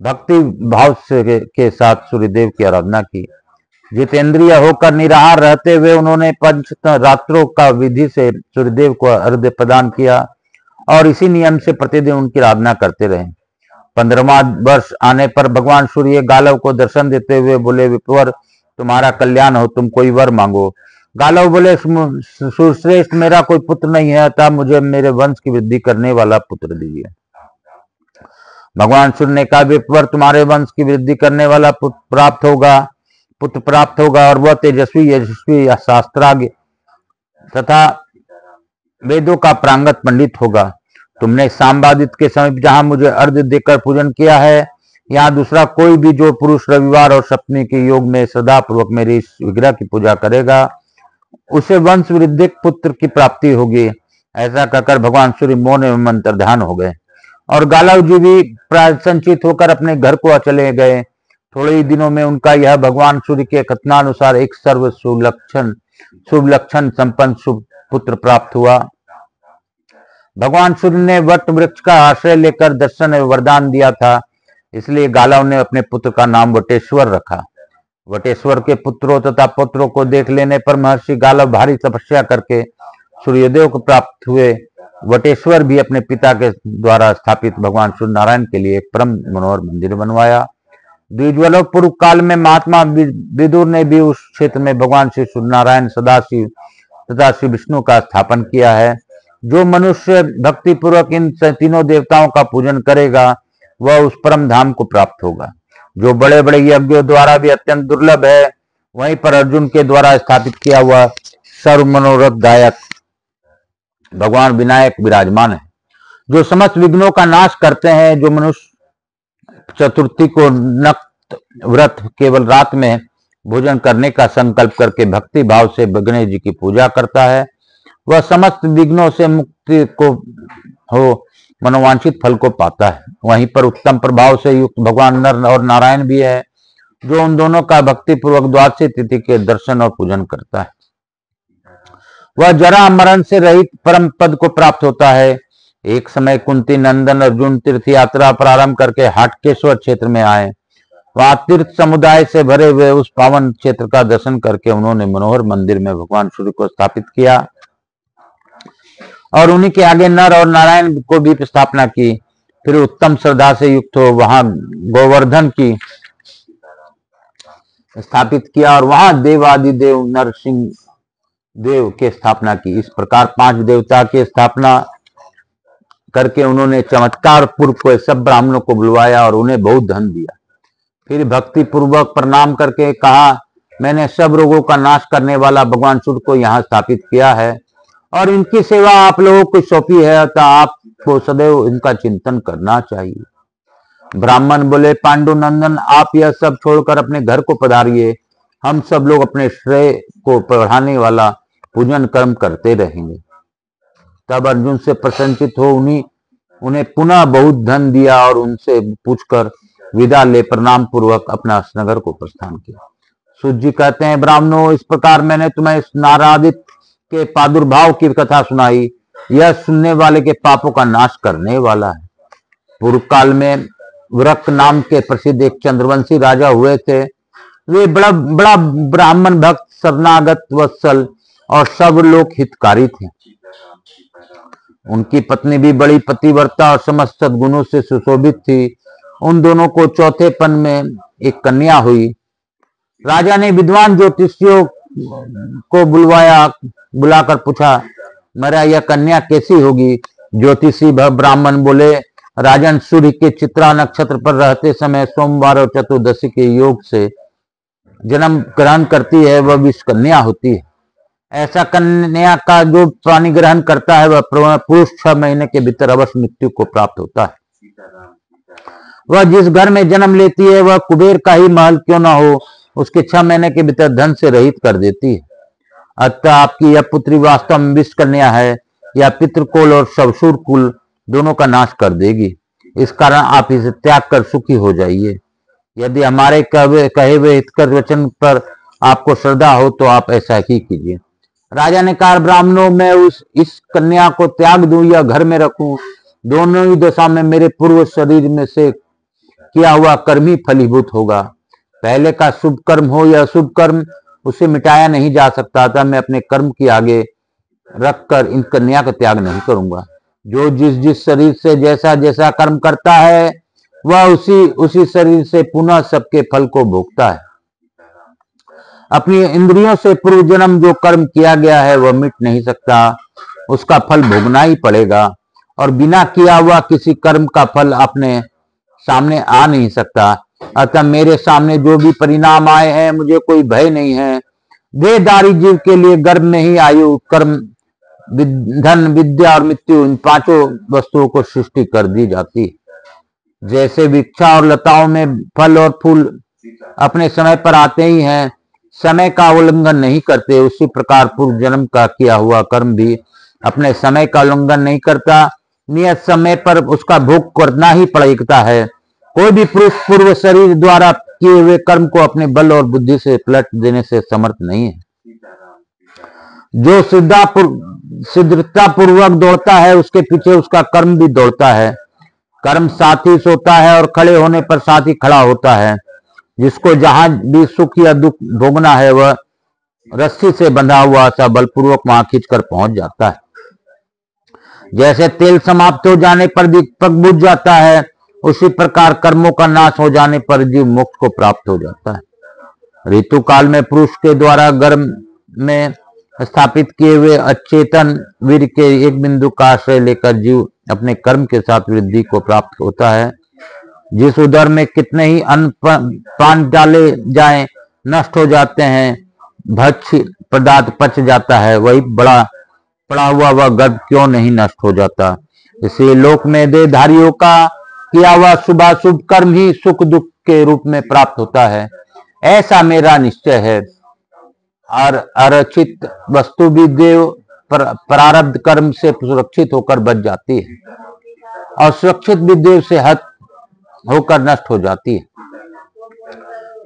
भक्ति भाव से के साथ सूर्यदेव की आराधना की। जितेंद्रिय होकर निराहार रहते हुए उन्होंने पंच रात्रों का विधि से सूर्यदेव को अर्घ्य प्रदान किया और इसी नियम से प्रतिदिन उनकी आराधना करते रहे। 15वां वर्ष आने पर भगवान सूर्य गालव को दर्शन देते हुए बोले, विप्रवर तुम्हारा कल्याण हो, तुम कोई वर मांगो। गालव बोले, सूर्यश्रेष्ठ मेरा कोई पुत्र नहीं है, अतः मुझे मेरे वंश की वृद्धि करने वाला पुत्र दीजिए। भगवान सूर्य ने कहा, विप्रवर तुम्हारे वंश की वृद्धि करने वाला पुत्र प्राप्त होगा और वह तेजस्वी यशस्वी शास्त्राज्ञ तथा वेदों का प्रांगत पंडित होगा। तुमने सांबादित के समीप जहां मुझे अर्घ्य देकर पूजन किया है, यहाँ दूसरा कोई भी जो पुरुष रविवार और सप्तमी के योग में सदा पूर्वक मेरे इस विग्रह की पूजा करेगा, उसे वंश वृद्धि पुत्र की प्राप्ति होगी। ऐसा कहकर भगवान सूर्य मौन एवं अंतर्ध्यान हो गए और गालव जी भी प्रसन्नचित होकर अपने घर को चले गए। थोड़े ही दिनों में उनका यह भगवान सूर्य के कथनानुसार एक सर्व शुभ लक्षण संपन्न शुभ पुत्र प्राप्त हुआ। भगवान सूर्य ने वट वृक्ष का आश्रय लेकर दर्शन एवं वरदान दिया था, इसलिए गालव ने अपने पुत्र का नाम वटेश्वर रखा। वटेश्वर के पुत्रों तथा पुत्रों को देख लेने पर महर्षि गालव भारी तपस्या करके सूर्यदेव को प्राप्त हुए। वटेश्वर भी अपने पिता के द्वारा स्थापित भगवान सूर्य नारायण के लिए एक परम मनोहर मंदिर बनवाया। द्विजवल्लभ पूर्व काल में महात्मा विदुर ने भी उस क्षेत्र में भगवान श्री सूर्य नारायण, सदाशिव तथा श्री विष्णु का स्थापन किया है। जो मनुष्य भक्ति पूर्वक इन तीनों देवताओं का पूजन करेगा वह उस परम धाम को प्राप्त होगा, जो बड़े बड़े यज्ञों द्वारा भी अत्यंत दुर्लभ है। वहीं पर अर्जुन के द्वारा स्थापित किया हुआ सर्व मनोरथदायक भगवान विनायक विराजमान है, जो समस्त विघ्नों का नाश करते हैं। जो मनुष्य चतुर्थी को नक्त व्रत केवल रात में भोजन करने का संकल्प करके भक्ति भाव से गणेश जी की पूजा करता है, वह समस्त विघ्नों से मुक्ति को हो मनोवांछित फल को पाता है। वहीं पर उत्तम प्रभाव से युक्त भगवान नर और नारायण भी है, जो उन दोनों का भक्ति पूर्वक द्वादशी तिथि के दर्शन और पूजन करता है, वह जरा मरण से रहित परम पद को प्राप्त होता है। एक समय कुंती नंदन अर्जुन तीर्थ यात्रा प्रारंभ करके हाटकेश्वर क्षेत्र में आए। वहां तीर्थ समुदाय से भरे हुए उस पावन क्षेत्र का दर्शन करके उन्होंने मनोहर मंदिर में भगवान सूर्य को स्थापित किया और उन्हीं के आगे नर और नारायण को भी स्थापना की। फिर उत्तम श्रद्धा से युक्त हो वहां गोवर्धन की स्थापित किया और वहां देवादिदेव नरसिंह देव के स्थापना की। इस प्रकार 5 देवता की स्थापना करके उन्होंने चमत्कार पूर्व सब ब्राह्मणों को बुलवाया और उन्हें बहुत धन दिया। फिर भक्ति पूर्वक प्रणाम करके कहा, मैंने सब रोगों का नाश करने वाला भगवान सूर्य को यहाँ स्थापित किया है और इनकी सेवा आप लोगों को सौंपी है, अतः आपको सदैव इनका चिंतन करना चाहिए। ब्राह्मण बोले, पांडुनंदन आप यह सब छोड़कर अपने घर को पधारिए, हम सब लोग अपने श्रेय को बढ़ाने वाला पूजन कर्म करते रहेंगे। तब अर्जुन से प्रसन्नचित हो उन्हें पुनः बहुत धन दिया और उनसे पूछकर विदा ले प्रणाम पूर्वक अपना नगर को प्रस्थान किया। सूत जी कहते हैं, ब्राह्मणों इस प्रकार मैंने तुम्हें इस नारादित के प्रादुर्भाव की कथा सुनाई। यह सुनने वाले के पापों का नाश करने वाला है। पूर्व काल में वृक नाम के प्रसिद्ध एक चंद्रवंशी राजा हुए थे। वे बड़ा बड़ा ब्राह्मण भक्त, शरणागत, वत्सल और सब लोग हितकारी थे। उनकी पत्नी भी बड़ी पतिव्रता और समस्त सद्गुणों से सुशोभित थी। उन दोनों को चौथेपन में एक कन्या हुई। राजा ने विद्वान ज्योतिषियों को बुलाकर पूछा, मेरा यह कन्या कैसी होगी? ज्योतिषी ब्राह्मण बोले, राजन सूर्य के चित्रा नक्षत्र पर रहते समय सोमवार और चतुर्दशी के योग से जन्म ग्रहण करती है, वह विष कन्या होती है। ऐसा कन्या का जो प्राणी ग्रहण करता है वह पुरुष 6 महीने के भीतर अवश्य मृत्यु को प्राप्त होता है। वह जिस घर में जन्म लेती है वह कुबेर का ही महल क्यों न हो, उसके 6 महीने के भीतर धन से रहित कर देती है। अतः आपकी यह पुत्री वास्तव में विष कन्या है, या पितृकुल और शवसूर कुल दोनों का नाश कर देगी। इस कारण आप इसे त्याग कर सुखी हो जाइए। यदि हमारे कहे हुए हितकर वचन पर आपको श्रद्धा हो तो आप ऐसा ही कीजिए। राजा ने कहा, ब्राह्मणों मैं इस कन्या को त्याग दूं या घर में रखूं, दोनों ही दशा में मेरे पूर्व शरीर में से किया हुआ कर्म ही फलीभूत होगा। पहले का शुभ कर्म हो या अशुभ कर्म, उसे मिटाया नहीं जा सकता था। मैं अपने कर्म की आगे रखकर इन कन्या का त्याग नहीं करूंगा। जो जिस जिस शरीर से जैसा जैसा कर्म करता है, वह उसी शरीर से पुनः सबके फल को भोगता है। अपनी इंद्रियों से पूर्व जन्म जो कर्म किया गया है वह मिट नहीं सकता, उसका फल भोगना ही पड़ेगा। और बिना किया हुआ किसी कर्म का फल अपने सामने आ नहीं सकता। अतः मेरे सामने जो भी परिणाम आए हैं, मुझे कोई भय नहीं है। देहधारी जीव के लिए गर्भ में ही आयु, कर्म, धन, विद्या और मृत्यु, इन पांचों वस्तुओं को सृष्टि कर दी जाती है। जैसे वृक्षा और लताओं में फल और फूल अपने समय पर आते ही हैं, समय का उल्लंघन नहीं करते, उसी प्रकार पूर्व जन्म का किया हुआ कर्म भी अपने समय का उल्लंघन नहीं करता। नियत समय पर उसका भोग करना ही पड़ता है। कोई भी पुरुष पूर्व शरीर द्वारा किए हुए कर्म को अपने बल और बुद्धि से पलट देने से समर्थ नहीं है। जो सिद्धता पूर्वक दौड़ता है, उसके पीछे उसका कर्म भी दौड़ता है। कर्म साथी सोता है और खड़े होने पर साथी खड़ा होता है। जिसको जहां भी सुख या दुख भोगना है, वह रस्सी से बंधा हुआ सा बलपूर्वक वहां खींचकर पहुंच जाता है। जैसे तेल समाप्त हो जाने पर दीपक बुझ जाता है, उसी प्रकार कर्मों का नाश हो जाने पर जीव मोक्ष को प्राप्त हो जाता है। ऋतु काल में पुरुष के द्वारा गर्भ में स्थापित किए हुए अचेतन वीर के एक बिंदु का आश्रय लेकर जीव अपने कर्म के साथ वृद्धि को प्राप्त होता है। जिस उदर में कितने ही अन्न पान डाले जाएं, नष्ट हो जाते हैं, भक्ष्य पदार्थ पच जाता है, वही बड़ा पड़ा हुआ वह गर्भ क्यों नहीं नष्ट हो जाता। इसलिए लोक में देहधारियों का किया हुआ शुभाशुभ कर्म ही सुख दुख के रूप में प्राप्त होता है, ऐसा मेरा निश्चय है। और अरचित वस्तु भी देव प्रारब्ध कर्म से सुरक्षित होकर बच जाती है, और सुरक्षित भी देव से हत होकर नष्ट हो जाती है।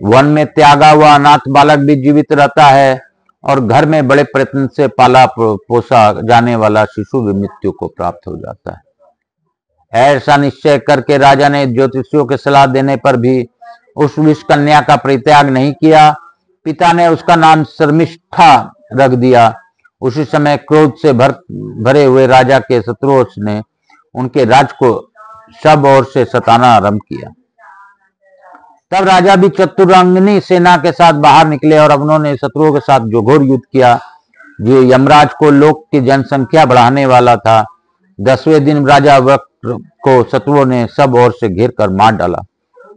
वन में त्यागा हुआ अनाथ बालक भी जीवित रहता है, और घर में बड़े प्रयत्न से पाला पोसा जाने वाला शिशु भी मृत्यु को प्राप्त हो जाता है। ऐसा निश्चय करके राजा ने ज्योतिषियों के सलाह देने पर भी उस विष कन्या का परित्याग नहीं किया। पिता ने उसका नाम शर्मिष्ठा रख दिया। उसी समय क्रोध से भरे हुए राजा के शत्रुओं ने उनके राज को सब ओर से सताना आरंभ किया। तब राजा भी चतुरंगिनी सेना के साथ बाहर निकले और उन्होंने शत्रुओं के साथ जो घोर युद्ध किया, जो यमराज को लोक की जनसंख्या बढ़ाने वाला था। 10वें दिन राजा वक्र को शत्रुओं ने सब ओर से घेर कर मार डाला।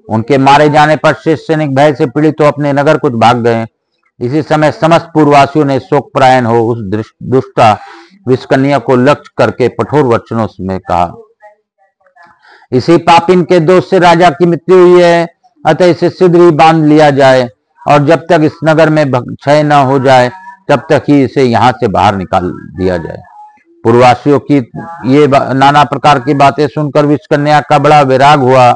उनके मारे जाने पर शेष सैनिक भय से पीड़ित तो अपने नगर कुछ भाग गए। इसी समय समस्त पूर्ववासियों ने शोक परायण हो उस दुष्टा विषकन्या को लक्ष्य करके कठोर वचनों में कहा, इसी पापिन के दोष से राजा की मृत्यु हुई है, अतः इसे शीघ्र ही बांध लिया जाए, और जब तक इस नगर में क्षय न हो जाए तब तक ही इसे यहाँ से बाहर निकाल दिया जाए। पूर्ववासियों की ये नाना प्रकार की बातें सुनकर विषकन्या का बड़ा वैराग हुआ।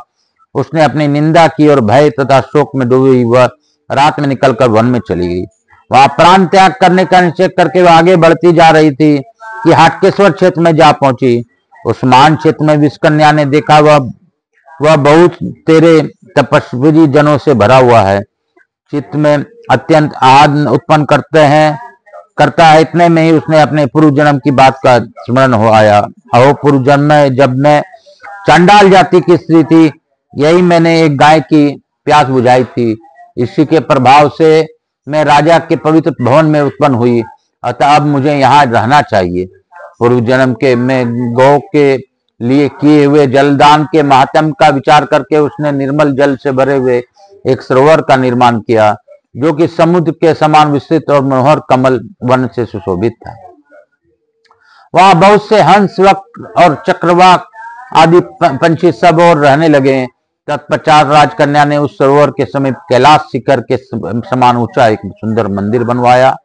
उसने अपनी निंदा की और भय तथा शोक में डूबी वह रात में निकलकर वन में चली गई। वहां प्राण त्याग करने का निश्चय करके वह आगे बढ़ती जा रही थी कि हाटकेश्वर क्षेत्र में जा पहुंची। उस मान क्षेत्र में विषकन्या ने देखा वह बहुत तेरे तपस्वी जनों से भरा हुआ है, चित्त में अत्यंत आहत उत्पन्न करता है। इतने में ही उसने अपने पूर्व जन्म की बात का स्मरण हो आया। अहो पूर्व जन्म में जब मैं चंडाल जाति की स्त्री थी, यही मैंने एक गाय की प्यास बुझाई थी। इसी के प्रभाव से मैं राजा के पवित्र भवन में उत्पन्न हुई, अतः अब मुझे यहाँ रहना चाहिए। पूर्व जन्म के में गौ के लिए किए हुए जलदान के महात्म्य का विचार करके उसने निर्मल जल से भरे हुए एक सरोवर का निर्माण किया, जो कि समुद्र के समान विस्तृत और मनोहर कमल वन से सुशोभित था। वहां बहुत से हंस, वक्र और चक्रवाक आदि पंछी सब और रहने लगे। तत्पश्चात राजकन्या ने उस सरोवर के समीप कैलाश शिखर के समान ऊंचा एक सुंदर मंदिर बनवाया,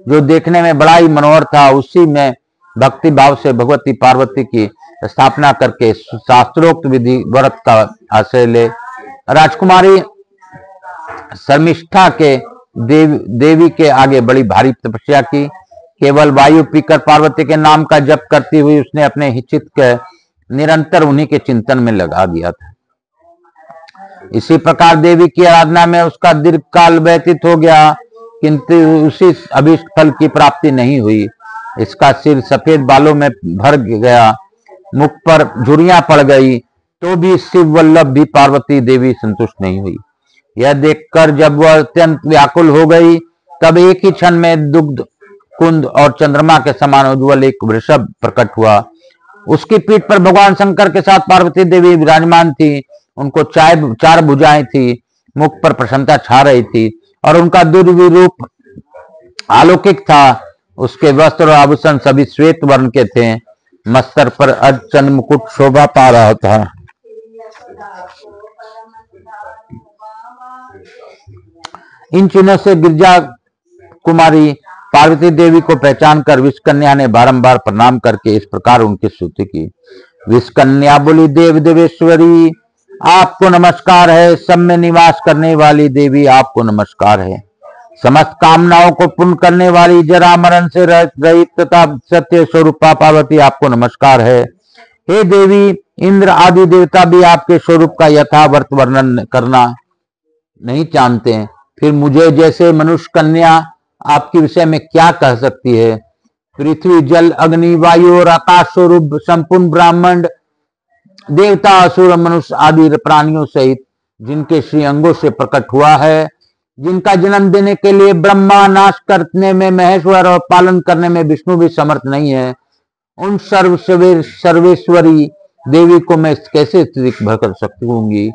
जो देखने में बड़ा ही मनोहर था। उसी में भक्ति भाव से भगवती पार्वती की स्थापना करके शास्त्रोक्त विधि व्रत का आश्रय ले राजकुमारी शर्मिष्ठा के देवी के आगे बड़ी भारी तपस्या की। केवल वायु पीकर पार्वती के नाम का जप करती हुई उसने अपने चित्त के निरंतर उन्हीं के चिंतन में लगा दिया था। इसी प्रकार देवी की आराधना में उसका दीर्घ काल व्यतीत हो गया, किंतु उसी अभीष्ट फल की प्राप्ति नहीं हुई। इसका सिर सफेद बालों में भर गया, मुख पर झुर्रियां पड़ गई, तो भी शिव वल्लभ भी पार्वती देवी संतुष्ट नहीं हुई। यह देखकर जब वह अत्यंत व्याकुल हो गई, तब एक ही क्षण में दुग्ध कुंद और चंद्रमा के समान उज्ज्वल एक वृषभ प्रकट हुआ। उसकी पीठ पर भगवान शंकर के साथ पार्वती देवी विराजमान थी। उनको चार भुजाएं थी, मुख पर प्रसन्नता छा रही थी और उनका दुर्वी रूप अलौकिक था। उसके वस्त्र और आभूषण सभी श्वेत वर्ण के थे। मस्तक पर अर्धचंद्र मुकुट शोभा पा रहा था। इन चिन्हों से गिरजा कुमारी पार्वती देवी को पहचान कर विषकन्या ने बारंबार प्रणाम करके इस प्रकार उनकी स्तुति की। विषकन्या बोली, देव देवेश्वरी आपको नमस्कार है। सब में निवास करने वाली देवी आपको नमस्कार है। समस्त कामनाओं को पूर्ण करने वाली, जरा मरण से रहित तथा सत्य स्वरूपा पार्वती आपको नमस्कार है। हे देवी, इंद्र आदि देवता भी आपके स्वरूप का यथावत वर्णन करना नहीं जानते, फिर मुझे जैसे मनुष्य कन्या आपके विषय में क्या कह सकती है। पृथ्वी, जल, अग्नि, वायु और आकाश स्वरूप संपूर्ण ब्राह्मण, देवता, असुर, मनुष्य आदि प्राणियों सहित जिनके श्री अंगों से प्रकट हुआ है, जिनका जन्म देने के लिए ब्रह्मा, नाश करने में महेश्वर और पालन करने में विष्णु भी समर्थ नहीं है, उन सर्वेश्वरी देवी को मैं कैसे स्तुति कर सकती हूँगी,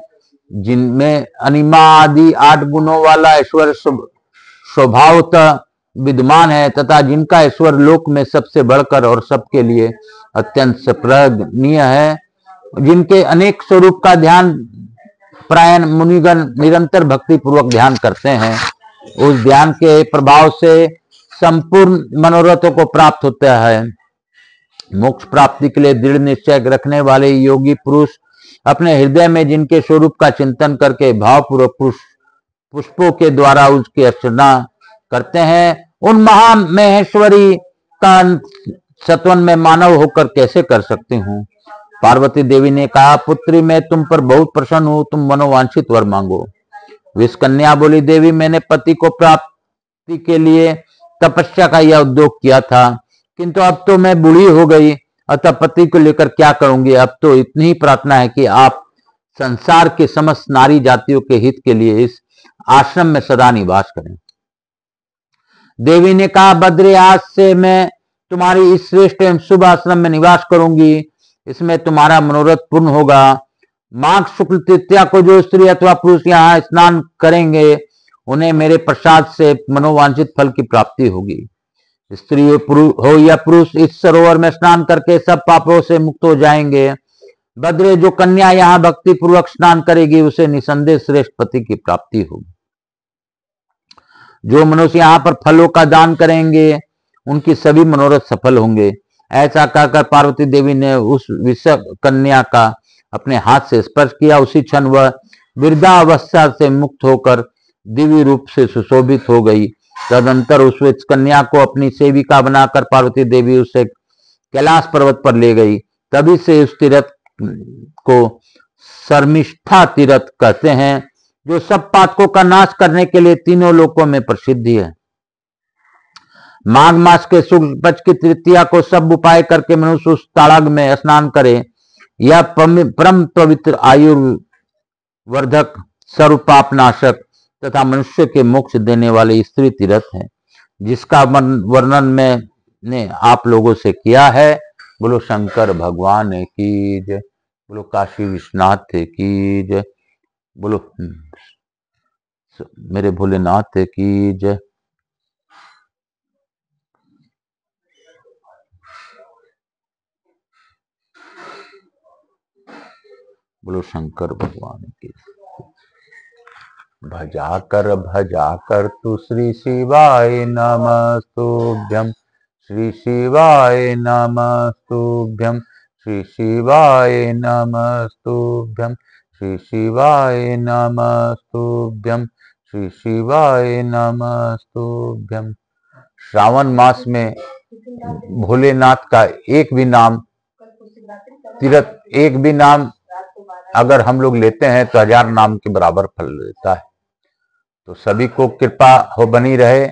जिनमें अनिमा आदि 8 गुणों वाला ऐश्वर्य स्वभावतः विद्यमान है तथा जिनका ऐश्वर लोक में सबसे बढ़कर और सबके लिए अत्यंत सप्रगनीय है, जिनके अनेक स्वरूप का ध्यान प्रायण मुनिगण निरंतर भक्ति पूर्वक ध्यान करते हैं। उस ध्यान के प्रभाव से संपूर्ण मनोरथों को प्राप्त होता है। मोक्ष प्राप्ति के लिए दृढ़ निश्चय रखने वाले योगी पुरुष अपने हृदय में जिनके स्वरूप का चिंतन करके भावपूर्वक पुष्पों के द्वारा उसकी अर्चना करते हैं, उन महामहेश्वरी का सत्वन में मानव होकर कैसे कर सकती हूँ। पार्वती देवी ने कहा, पुत्री, मैं तुम पर बहुत प्रसन्न हूँ, तुम मनोवांछित वर मांगो। विषकन्या बोली, देवी, मैंने पति को प्राप्ति के लिए तपस्या का यह उद्योग किया था, किंतु अब तो मैं बूढ़ी हो गई, अतः पति को लेकर क्या करूंगी। अब तो इतनी ही प्रार्थना है कि आप संसार के समस्त नारी जातियों के हित के लिए इस आश्रम में सदा निवास करें। देवी ने कहा, बद्री, आज से मैं तुम्हारी इस श्रेष्ठ एवं शुभ आश्रम में निवास करूंगी। इसमें तुम्हारा मनोरथ पूर्ण होगा। माघ शुक्ल तृतीया को जो स्त्री अथवा पुरुष यहाँ स्नान करेंगे, उन्हें मेरे प्रसाद से मनोवांछित फल की प्राप्ति होगी। स्त्री हो या पुरुष इस सरोवर में स्नान करके सब पापों से मुक्त हो जाएंगे। बद्रे, जो कन्या यहाँ भक्ति पूर्वक स्नान करेगी, उसे निसंदेह श्रेष्ठ पति की प्राप्ति होगी। जो मनुष्य यहाँ पर फलों का दान करेंगे, उनकी सभी मनोरथ सफल होंगे। ऐसा कहकर पार्वती देवी ने उस विषकन्या का अपने हाथ से स्पर्श किया। उसी क्षण वह वृद्धावस्था से मुक्त होकर दिव्य रूप से सुशोभित हो गई। तदंतर उस कन्या को अपनी सेविका बनाकर पार्वती देवी उसे कैलाश पर्वत पर ले गई। तभी से उस तीर्थ को शर्मिष्ठा तीर्थ कहते हैं, जो सब पातकों का नाश करने के लिए तीनों लोकों में प्रसिद्ध है। माघ मास के शुक्ल पक्ष की तृतीया को सब उपाय करके मनुष्य उस ताड़ाग में स्नान करे। यह परम पवित्र आयुर्वर्धक, सर्वपापनाशक तथा मनुष्य के मोक्ष देने वाले स्त्री तीर्थ है, जिसका वर्णन मैंने आप लोगों से किया है। बोलो शंकर भगवान की जय, बोलो काशी विश्वनाथ की जय, बोलो मेरे भोलेनाथ की जय। बोलो शंकर भगवान की। भजा कर तू श्री शिवाय नमस्तुभ्यं, श्री शिवाय नमस्तुभ्यं, श्री शिवाय नमस्तुभ्यं, श्री शिवाय नमस्तुभ्यं, श्री शिवाय नमस्तुभ्यं। श्रावण मास में भोलेनाथ का एक भी नाम तीर्थ, एक भी नाम अगर हम लोग लेते हैं तो 1000 नाम के बराबर फल देता है। तो सभी को कृपा हो बनी रहे,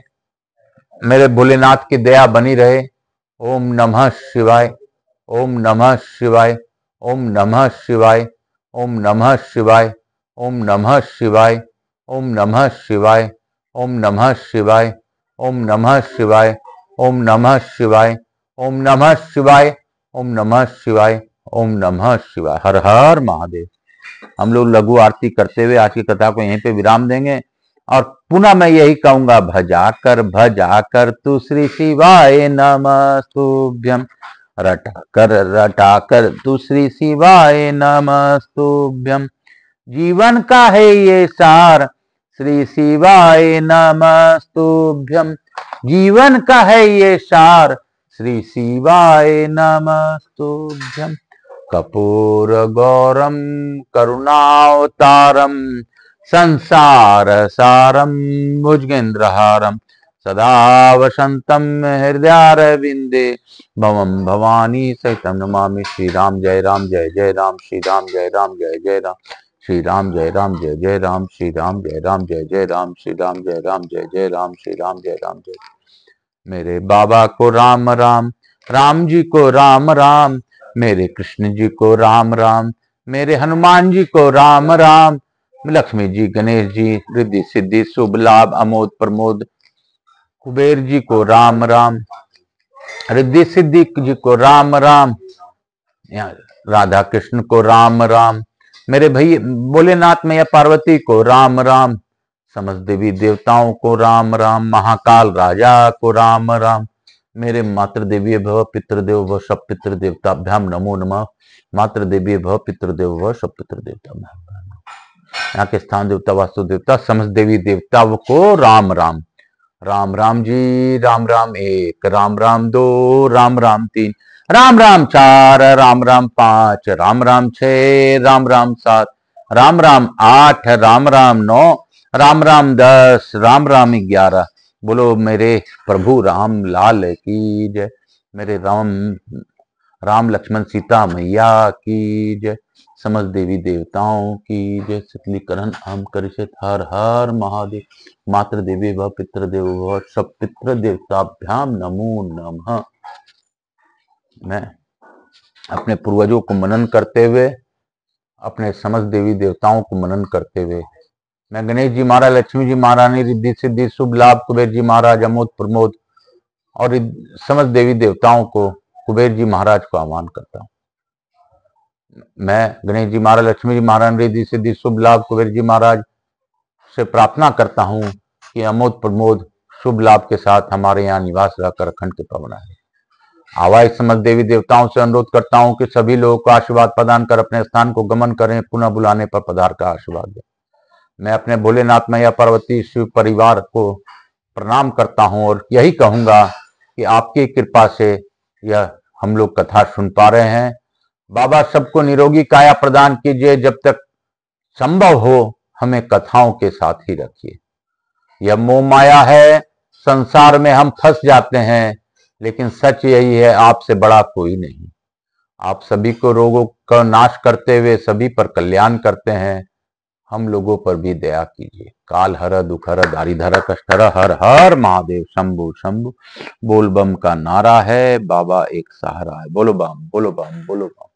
मेरे भोलेनाथ की दया बनी रहे। ओम नमः शिवाय, ओम नमः शिवाय, ओम नमः शिवाय, ओम नमः शिवाय, ओम नमः शिवाय, ओम नमः शिवाय, ओम नमः शिवाय, ओम नमः शिवाय, ओम नमः शिवाय, ओम नमः शिवाय, ओम नमः शिवाय, ओम नमः शिवाय। हर हर महादेव। हम लोग लघु आरती करते हुए आज की कथा को यहीं पे विराम देंगे और पुनः मैं यही कहूंगा, भजा कर तू श्री शिवाय नमस्तुभ्यम, रटा कर तू श्री शिवाय नमस्तुभ्यम। जीवन का है ये सार, श्री शिवाय नमस्तुभ्यम। जीवन का है ये सार, श्री शिवाय नमस्तुभ्यम। कपूर गौरम करुणावतारम, संसार सारम भुजगेंद्रहारम, सदा वसंतम हृदयारविंदे, भवम भवानी सहितम नमामि। श्री राम जय राम जय जय राम, श्री राम जय राम जय जय राम, श्री राम जय राम जय जय राम, श्री राम जय राम जय जय राम, श्री राम जय राम जय जय राम, श्री राम जय राम जय। मेरे बाबा को राम राम, राम जी को राम राम, मेरे कृष्ण जी को राम राम, मेरे हनुमान जी को राम राम, लक्ष्मी जी, गणेश जी, रिद्धि सिद्धि शुभ लाभ अमोद प्रमोद, कुबेर जी को राम राम, रिद्धि सिद्धि जी को राम राम, राधा कृष्ण को राम राम, मेरे भैया भोलेनाथ मैया पार्वती को राम राम, समस्त देवी देवताओं को राम राम, महाकाल राजा को राम राम, मेरे मातृ देवी भव पितृदेव भव सब पितृ देवताभ्याम नमो नमः। मातृ देवी भव पितृदेव भव सब पितृ देवताभ्याम, यहाँ के स्थान देवता वास्तु देवता समस्त देवी देवता को राम राम। राम राम जी, राम राम एक, राम राम दो, राम राम तीन, राम राम चार, राम राम पांच, राम राम छह, राम राम सात, राम राम आठ, राम राम नौ, राम राम 10, राम राम 11। बोलो मेरे प्रभु राम लाल की जय, मेरे राम लक्ष्मण सीता मैया की जय, समस्त देवी देवताओं की जय। शीतलीकरण आम करिष्यत। हर हर महादेव। मातृ देवी व पितृदेव व सब पितृ देवताभ्याम नमो नमः। मैं अपने पूर्वजों को मनन करते हुए, अपने समस्त देवी देवताओं को मनन करते हुए, मैं गणेश जी महाराज, लक्ष्मी जी महारानी, रिद्धि सिद्धि शुभ लाभ, कुबेर जी महाराज अमोद प्रमोद और समस्त देवी देवताओं को, कुबेर जी महाराज को आह्वान करता हूँ। मैं गणेश जी महाराज, लक्ष्मी जी महाराज, रिद्धि सिद्धि शुभ लाभ, कुबेर जी महाराज से प्रार्थना करता हूँ कि अमोद प्रमोद शुभ लाभ के साथ हमारे यहाँ निवास रहकर अखंड कृपा बनाए। आवाज समस्त देवी देवताओं से अनुरोध करता हूँ कि सभी लोगों को आशीर्वाद प्रदान कर अपने स्थान को गमन करें, पुनः बुलाने पर पधार का आशीर्वाद दें। मैं अपने भोलेनाथ मैया पार्वती शिव परिवार को प्रणाम करता हूँ और यही कहूंगा कि आपकी कृपा से यह हम लोग कथा सुन पा रहे हैं। बाबा सबको निरोगी काया प्रदान कीजिए, जब तक संभव हो हमें कथाओं के साथ ही रखिए। यह मोह माया है, संसार में हम फंस जाते हैं, लेकिन सच यही है, आपसे बड़ा कोई नहीं। आप सभी को रोगों का नाश करते हुए सभी पर कल्याण करते हैं, हम लोगों पर भी दया कीजिए। काल हर दुख हर दारिद्र हर कष्ट हर, हर हर महादेव शंभु शंभु। बोल बम का नारा है, बाबा एक सहारा है। बोलो बम बोलो बम बोलो बम।